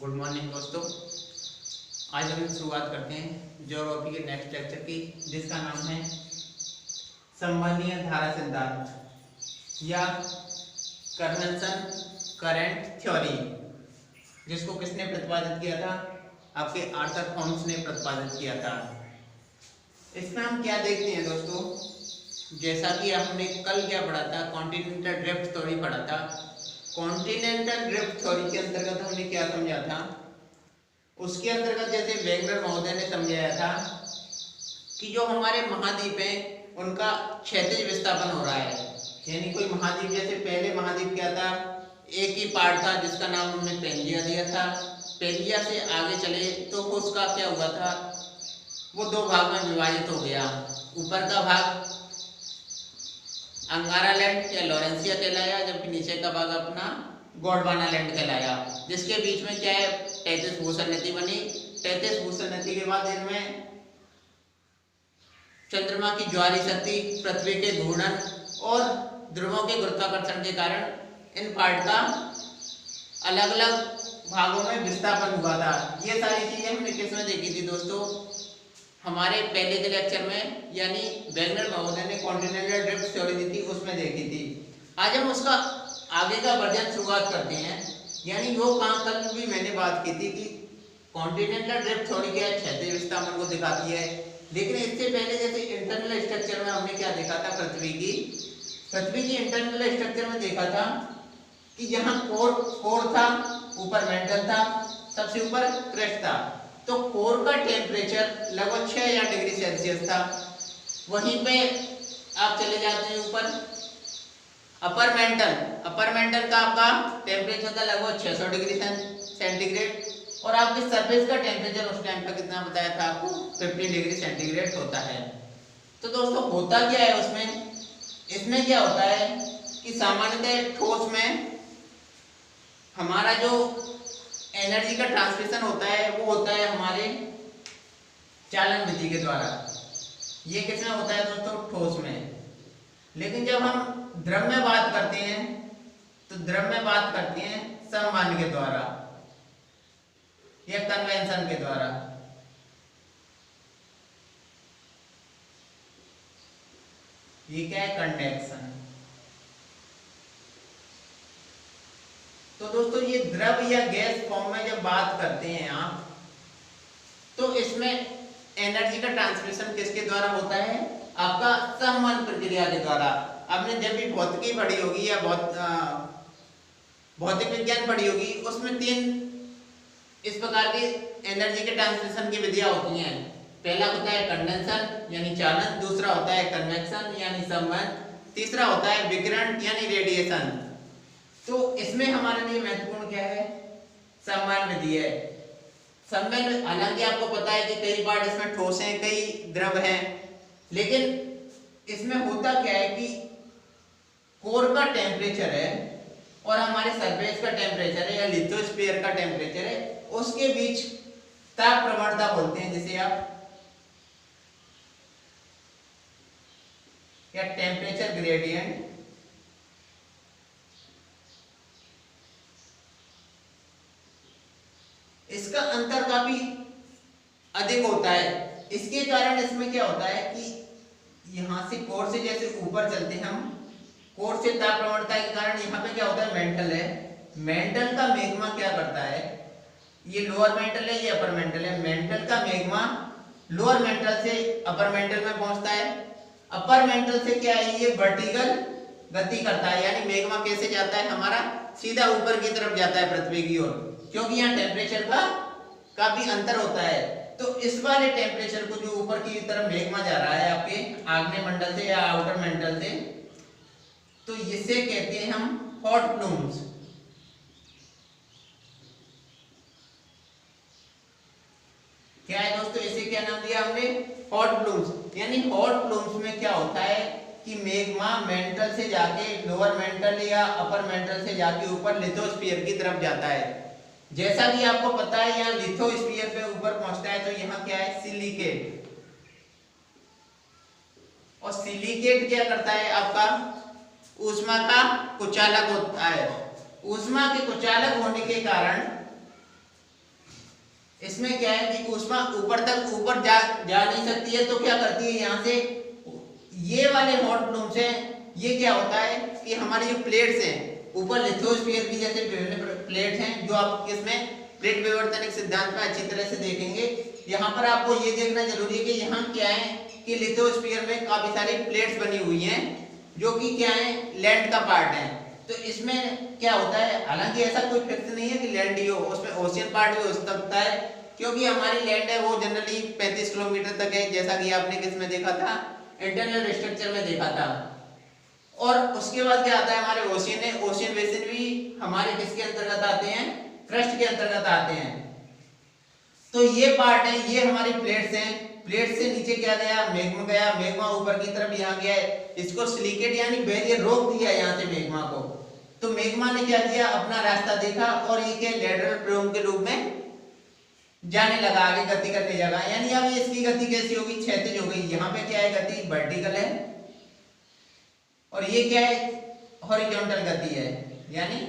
Good morning दोस्तों। आज हम शुरुआत करते हैं ज्योग्राफी के नेक्स्ट लेक्चर की, जिसका नाम है संवहनीय धारा सिद्धांत या कन्वेंशन करंट थ्योरी, जिसको किसने प्रतिपादित किया था? आपके आर्थर होम्स ने प्रतिपादित किया था। इसमें हम क्या देखते हैं दोस्तों, जैसा कि हमने कल क्या पढ़ा था, कॉन्टिनेंटल ड्रिफ्ट थ्योरी पढ़ा था। कॉन्टिनेंटल ड्रिफ्ट थ्योरी के अंतर्गत हमने क्या समझा था? उसके अंतर्गत जैसे वेगनर महोदय ने समझाया था कि जो हमारे महाद्वीप हैं उनका क्षैतिज विस्थापन हो रहा है, यानी कोई महाद्वीप, जैसे पहले महाद्वीप क्या था, एक ही पार्ट था जिसका नाम हमने पेंजिया दिया था। पेंजिया से आगे चले तो उसका क्या हुआ था, वो दो भाग में विभाजित हो गया। ऊपर का भाग अंगारा लैंड या लॉरेंसिया कहलाया, जबकि नीचे का भाग अपना गोंडवाना लैंड कहलाया, जिसके बीच में क्या है, तैतीस भूषण नीति बनी। तैतीस भूषण नीति के बाद इनमें चंद्रमा की ज्वारीय शक्ति, पृथ्वी के घूर्णन और ध्रुवों के गुरुत्वाकर्षण के कारण इन पार्ट का अलग अलग भागों में विस्थापन हुआ था। ये सारी चीजें हमने किसमें देखी थी दोस्तों? हमारे पहले के लेक्चर में, यानी वेगनर महोदय ने कॉन्टिनेंटल ड्रिफ्ट थ्योरी दी थी, उसमें देखी थी। आज हम उसका आगे का वर्जन शुरुआत करते हैं। यानी वो कहाँ, कल भी मैंने बात की थी कि कॉन्टिनेंटल ड्रिफ्ट थ्योरी क्या है, क्षैतिज विस्थापन को दिखाती है। लेकिन इससे पहले जैसे इंटरनल स्ट्रक्चर में हमने क्या देखा था, पृथ्वी की इंटरनल स्ट्रक्चर में देखा था कि जहाँ कोर था, ऊपर मेंटल था, सबसे ऊपर क्रस्ट था। तो कोर का टेम्परेचर लगभग 6 डिग्री सेल्सियस था। वहीं पे आप चले जाते हैं ऊपर अपर मेंटल का आपका टेम्परेचर था लगभग 600 डिग्री सेंटीग्रेड, और आपके सरफेस का टेम्परेचर उस टाइम पर कितना बताया था आपको, 50 डिग्री सेंटीग्रेड होता है। तो दोस्तों होता क्या है उसमें, इसमें क्या होता है कि सामान्यतः ठोस में हमारा जो एनर्जी का ट्रांसमिशन होता है वो होता है हमारे चालन विधि के द्वारा। ये किसमें होता है दोस्तों? ठोस में। लेकिन जब हम द्रव में बात करते हैं तो द्रव में बात करते हैं संवहन के द्वारा या कन्वेंशन के द्वारा। ये क्या है? कंडक्शन। तो दोस्तों ये द्रव या गैस फॉर्म में जब बात करते हैं आप, तो इसमें एनर्जी का ट्रांसमिशन किसके द्वारा होता है? आपका संवहन प्रक्रिया के द्वारा। आपने जब भी भौतिकी पढ़ी होगी या भौतिक विज्ञान पढ़ी होगी, उसमें 3 इस प्रकार की एनर्जी के ट्रांसमिशन की विधियां होती हैं। पहला होता है कंडेंसन यानी चालन, दूसरा होता है कन्वेक्शन यानी संवहन, तीसरा होता है विकिरण यानी रेडिएशन। तो इसमें हमारे लिए महत्वपूर्ण क्या है? संवहन विधि है। संवहन, हालांकि आपको पता है कि कई पार्ट इसमें ठोस हैं, कई द्रव हैं, लेकिन इसमें होता क्या है कि कोर का टेम्परेचर है और हमारे सरफेस का टेम्परेचर है या लिथोस्फीयर का टेम्परेचर है, उसके बीच ताप प्रवणता बोलते हैं, जिसे आप या टेम्परेचर ग्रेडियंट। इसका अंतर काफी अधिक होता है। इसके कारण इसमें क्या होता है कि यहां से कोर से जैसे ऊपर चलते हैं हम, कोर से ताप प्रवणता के कारण यहाँ पे क्या होता है, मेंटल है। मेंटल का मैग्मा क्या करता है, ये लोअर मेंटल है, ये अपर मेंटल है। मेंटल का मैग्मा लोअर मेंटल से अपर मेंटल में पहुंचता है। अपर मेंटल से क्या है, ये वर्टिकल गति करता है, यानी मैग्मा कैसे जाता है हमारा, सीधा ऊपर की तरफ जाता है पृथ्वी की ओर, क्योंकि यहाँ टेम्परेचर का काफी अंतर होता है। तो इस वाले टेम्परेचर को जो ऊपर की तरफ मैग्मा जा रहा है आपके आग्नेय मंडल से या आउटर मंडल से, तो इसे कहते हैं हम हॉट प्लूम्स। क्या है दोस्तों, इसे क्या नाम दिया हमने? Hot plumes. यानी हॉट प्लूम्स में क्या होता है कि मैग्मा मेंटल से जाके लोअर मेंटल या अपर मेंटल से जाके ऊपर लिथोस्फीयर की तरफ जाता है। जैसा कि आपको पता है यहाँ लिथोस्फीयर पे ऊपर पहुंचता है, तो यहाँ क्या है, सिलिकेट। और सिलिकेट क्या करता है, आपका ऊष्मा का कुचालक होता है। ऊष्मा के कुचालक होने के कारण इसमें क्या है कि ऊष्मा ऊपर तक ऊपर जा नहीं सकती है, तो क्या करती है यहाँ से ये वाले हॉट प्लूम्स हैं, ये क्या होता है कि हमारी जो प्लेट्स हैं ऊपर लिथोस्फीयर की जैसे विभिन्न प्लेट हैं जो आप किसमें प्लेट विवर्तनिक सिद्धांत में अच्छी तरह से देखेंगे। यहाँ पर आपको ये देखना जरूरी है कि यहाँ क्या है कि लिथोस्फीयर में काफी सारी प्लेट्स बनी हुई हैं जो कि क्या है लैंड का पार्ट है। तो इसमें क्या होता है, हालांकि ऐसा कोई फिक्स नहीं है कि लैंड ही हो, उसमें ओशियन पार्ट भी हो सकता है, क्योंकि हमारी लैंड है वो जनरली 35 किलोमीटर तक है, जैसा कि आपने किसमें देखा था, इंटरनल स्ट्रक्चर में देखा था। और उसके बाद क्या आता है हमारे ओशियन है, ओशियन बेसिन भी हमारे किसके अंतर्गत आते हैं, क्रस्ट के अंतर्गत आते हैं। तो ये पार्ट है, ये हमारी प्लेट्स हैं, प्लेट से नीचे क्या गया, मैग्मा गया, मैग्मा ऊपर की तरफ यहाँ गया है, इसको सिलिकेट यानी बैरियर रोक दिया यहाँ से मैग्मा को। तो मैग्मा ने क्या किया, अपना रास्ता देखा और ये क्या लेटरल प्लूम के रूप में जाने लगा, आगे गति करने लगा। यानी अब इसकी गति कैसी होगी, क्षैतिज हो गई। यहाँ पे क्या है, गति वर्टिकल है और ये क्या है, हॉरिजॉन्टल गति है, यानी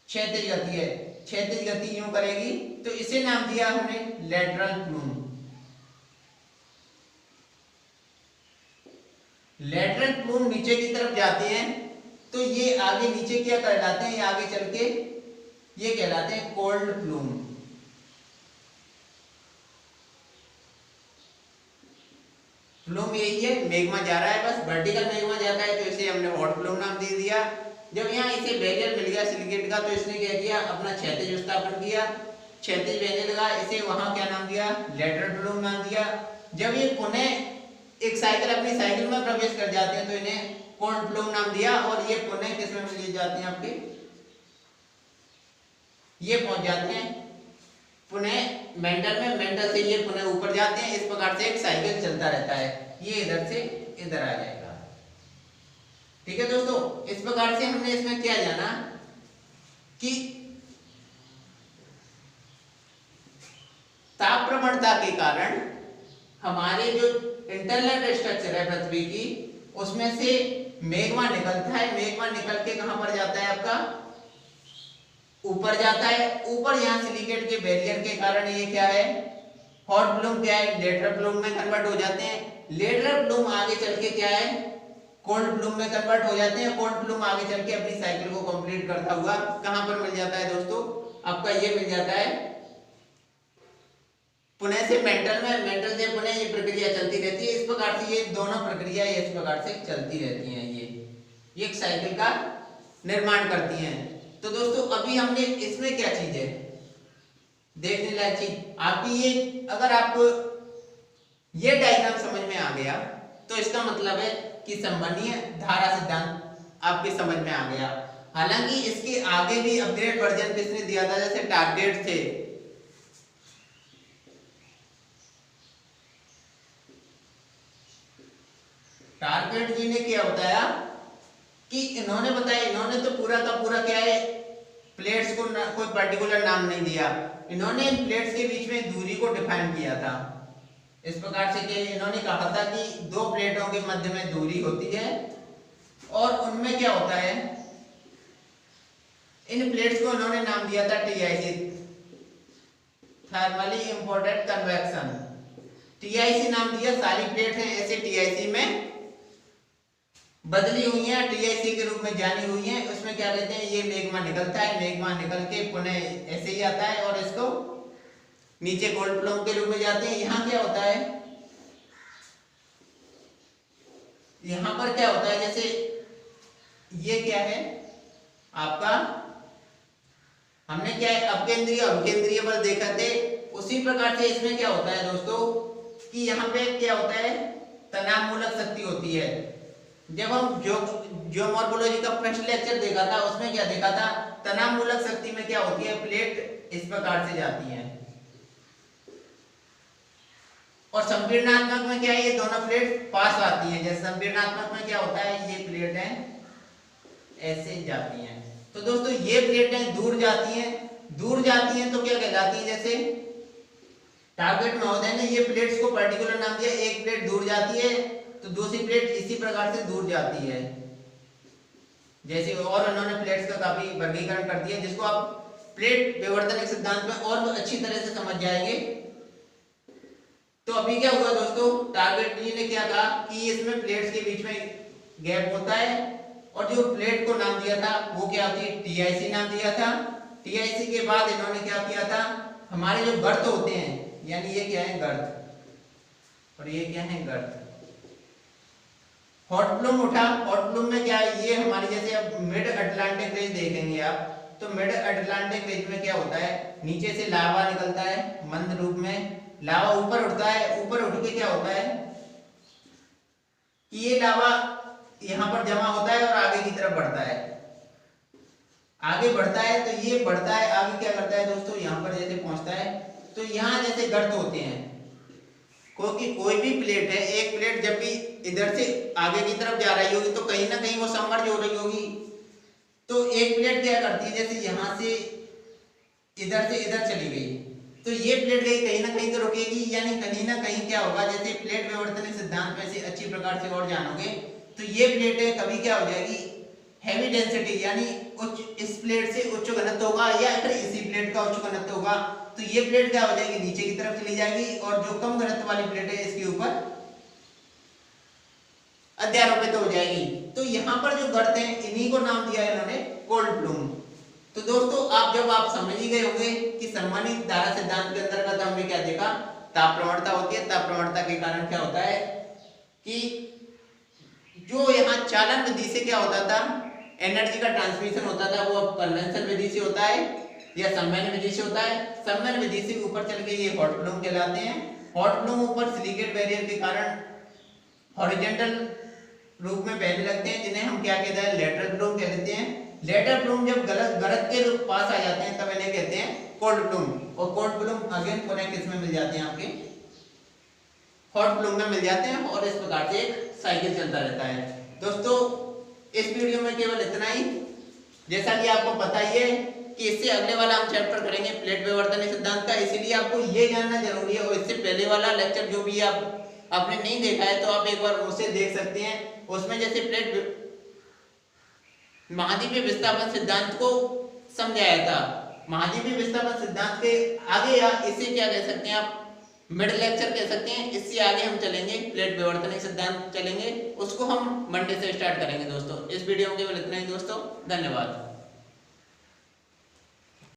क्षैतिज गति है। क्षैतिज गति यूं करेगी, तो इसे नाम दिया हमने लेटरल प्लूम। लेटरल प्लूम नीचे की तरफ जाते हैं तो ये आगे नीचे क्या कहलाते हैं, ये आगे चल के ये कहलाते हैं कोल्ड प्लूम। प्लूम यही है, मैग्मा जा रहा है, बस वर्टिकल मैग्मा जाता है तो इसे हमने हॉट प्लूम नाम दे दिया। जब यहाँ इसे बैरियर मिल गया सिलिकेट का, तो इसने क्या किया, अपना क्षैतिज विस्थापन किया, क्षैतिज बहने लगा, इसे वहां क्या नाम दिया, लेटरल प्लूम नाम दिया। जब ये पुनः एक साइकिल अपनी साइकिल में प्रवेश कर जाते हैं तो इन्हें कोल्ड प्लूम नाम दिया, और ये पुनः किसमें मिल जाते हैं, आपके ये पहुंच जाते हैं पुनः मेंटल में, मेंटल से ये पुनः ऊपर जाते हैं। इस प्रकार से एक साइकिल चलता रहता है, ये इधर से इधर आ जाएगा। ठीक है दोस्तों, इस प्रकार से हमने इसमें क्या जाना कि ताप प्रवणता के कारण हमारे जो इंटरनल स्ट्रक्चर है पृथ्वी की, उसमें से मैग्मा निकलता है। मैग्मा निकल के कहां पर जाता है, आपका ऊपर जाता है। ऊपर यहाँ सिलिकेट के बैरियर के कारण ये क्या है, हॉट प्लूम क्या है, लेटरल प्लूम में कन्वर्ट हो जाते हैं। लेटरल प्लूम आगे चल के क्या है, कोल्ड प्लूम में कन्वर्ट हो जाते हैं। कोल्ड प्लूम आगे चल के अपनी साइकिल को कंप्लीट करता हुआ कहां पर मिल जाता है दोस्तों, आपका ये मिल जाता है पुनः से मेंटल में, मेंटल से पुनः, ये प्रक्रिया चलती रहती है। इस प्रकार से ये दोनों प्रक्रिया इस प्रकार से चलती रहती हैं, ये एक साइकिल का निर्माण करती हैं। तो दोस्तों अभी हमने इसमें क्या चीज है देखने लायक चीज, आपकी ये अगर आपको ये डायग्राम समझ में आ गया तो इसका मतलब है कि संबंधीय धारा सिद्धांत आपके समझ में आ गया। हालांकि इसके आगे भी अपग्रेड वर्जन किसने दिया था, जैसे टारगेट थे, टारगेट जी ने क्या बताया कि इन्होंने बताया, इन्होंने तो पूरा का पूरा क्या है, प्लेट्स को कोई पर्टिकुलर नाम नहीं दिया, इन्होंने इन प्लेट्स के बीच में दूरी को डिफाइन किया था इस प्रकार से कि इन्होंने कहा था कि दो प्लेटों के मध्य में दूरी होती है और उनमें क्या होता है, इन प्लेट्स को इन्होंने नाम दिया था TIC, thermally imported convection. TIC नाम दिया, सारी प्लेट हैं ऐसे टीआईसी में बदली हुई है, टीआईसी के रूप में जानी हुई है। उसमें क्या कहते हैं, ये मैग्मा निकलता है, मैग्मा निकल के पुनः ऐसे ही आता है और इसको नीचे कोल्ड प्लूम के रूप में जाते हैं। यहाँ क्या होता है, यहाँ पर क्या होता है, जैसे ये क्या है आपका, हमने क्या है अपकेंद्रीय अवकेंद्रीय बल देखा थे, उसी प्रकार से इसमें क्या होता है दोस्तों कि यहाँ पे क्या होता है, तनाव मूलक शक्ति होती है। जब हम जियोमॉर्फोलॉजी का फर्स्ट लेक्चर देखा था, उसमें क्या देखा था, तनाव मूलक शक्ति में क्या होती है, प्लेट इस प्रकार से जाती है और संपीड़नात्मक में क्या है, ये दोनों प्लेट पास आती हैं। जैसे संपीड़नात्मक में क्या होता है, ये प्लेटें ऐसे जाती हैं। तो दोस्तों ये प्लेटें दूर जाती हैं, दूर जाती हैं तो क्या कहलाती हैं, जैसे टारगेट महोदय ने ये प्लेट्स को पर्टिकुलर नाम दिया, एक प्लेट दूर जाती है तो दूसरी प्लेट इसी प्रकार से दूर जाती है जैसे, और उन्होंने प्लेट्स का काफी वर्गीकरण कर दिया जिसको आप प्लेट विवर्तनिक सिद्धांत में और अच्छी तरह से समझ जाएंगे। तो अभी क्या हुआ दोस्तों, टारगेट जी ने क्या कहा कि इसमें प्लेट्स के बीच में गैप होता है और जो प्लेट को नाम दिया था वो क्या होती है, टीआईसी नाम दिया था। टीआईसी के बाद इन्होंने क्या किया था, हमारे जो गर्त होते हैं, यानी ये क्या है गर्त और ये क्या है गर्त। हॉट प्लूम उठा, हॉट प्लूम में क्या है, ये हमारी जैसे अब मिड अटलांटिक रेंज देखेंगे आप, तो मिड अटलांटिक रेंज में क्या होता है, नीचे से लावा निकलता है मंद रूप में, लावा ऊपर उठता है, ऊपर उठ के क्या होता है कि ये लावा यहाँ पर जमा होता है और आगे की तरफ बढ़ता है, आगे बढ़ता है। तो ये बढ़ता है आगे क्या करता है दोस्तों, यहाँ पर जैसे पहुंचता है तो यहाँ जैसे गर्त होते हैं, क्योंकि कोई भी प्लेट है, एक प्लेट जब भी इधर से आगे की तरफ जा रही होगी तो कहीं ना कहीं वो सबमर्ज हो रही होगी। तो एक प्लेट क्या करती है, जैसे यहाँ से इधर चली गई तो ये प्लेट गई कहीं ना कहीं तो रुकेगी, यानी कहीं ना कहीं क्या होगा, जैसे प्लेट विवर्तनिक सिद्धांत में से अच्छी प्रकार से और जानोगे तो ये प्लेट है कभी क्या हो जाएगी, हैवी डेंसिटी, यानी उच्च, इस प्लेट से उच्च घनत्व होगा या फिर इसी प्लेट का उच्च घनत्व होगा, तो ये प्लेट क्या हो जाएगी, नीचे की तरफ चली जाएगी और जो कम घनत्व वाली प्लेट है इसके ऊपर अध्यारोपित हो जाएगी। तो यहाँ पर जो गर्त हैं इन्हीं को नाम दिया है इन्होंने कोल्ड प्लूम। तो दोस्तों जब आप समझ ही गए होंगे कि सम्मानित धारा सिद्धांत के अंतर्गत हमने क्या देखा, ताप प्रवणता होती है, ताप प्रवणता के कारण क्या होता है कि जो यहाँ चालन विधि से क्या होता था, एनर्जी का ट्रांसमिशन होता था, वो अब कन्वेंशन विधि से होता है या संवहन विधि से होता है। संवहन विधि से ऊपर चल के ये हॉट प्लूम कहलाते हैं। हॉट प्लूम ऊपर सिलिकेट बैरियर के कारण हॉरिजॉन्टल रूप में बहने लगते हैं, जिन्हें हम क्या कहते हैं, लेटरल प्लूम कह देते हैं। लेटरल प्लूम जब गर्त के पास आ जाते हैं तब इन्हें कहते हैं कोल्ड प्लूम, और कोल्ड प्लूम अगेन पुनः किस में मिल जाते हैं, आपके हॉट प्लूम में मिल जाते हैं, और इस प्रकार से एक साइकिल चलता रहता है। दोस्तों इस वीडियो में केवल इतना ही, जैसा कि आपको पता ही है कि इससे अगले वाला हम चैप्टर करेंगे प्लेट विवर्तनिक सिद्धांत का, इसीलिए आपको ये जानना जरूरी है। और इससे पहले वाला लेक्चर जो भी आपने नहीं देखा है तो आप एक बार उसे देख सकते हैं। उसमें जैसे प्लेट महाद्वीपीय विस्थापन सिद्धांत को समझाया था। महाद्वीपीय विस्थापन सिद्धांत के आगे या इसे क्या कह सकते हैं आप, मिड लेक्चर कह सकते हैं। इससे आगे हम चलेंगे प्लेट विवर्तनिक सिद्धांत चलेंगे, उसको हम मंडे से स्टार्ट करेंगे दोस्तों। इस वीडियो में केवल इतना ही दोस्तों, धन्यवाद।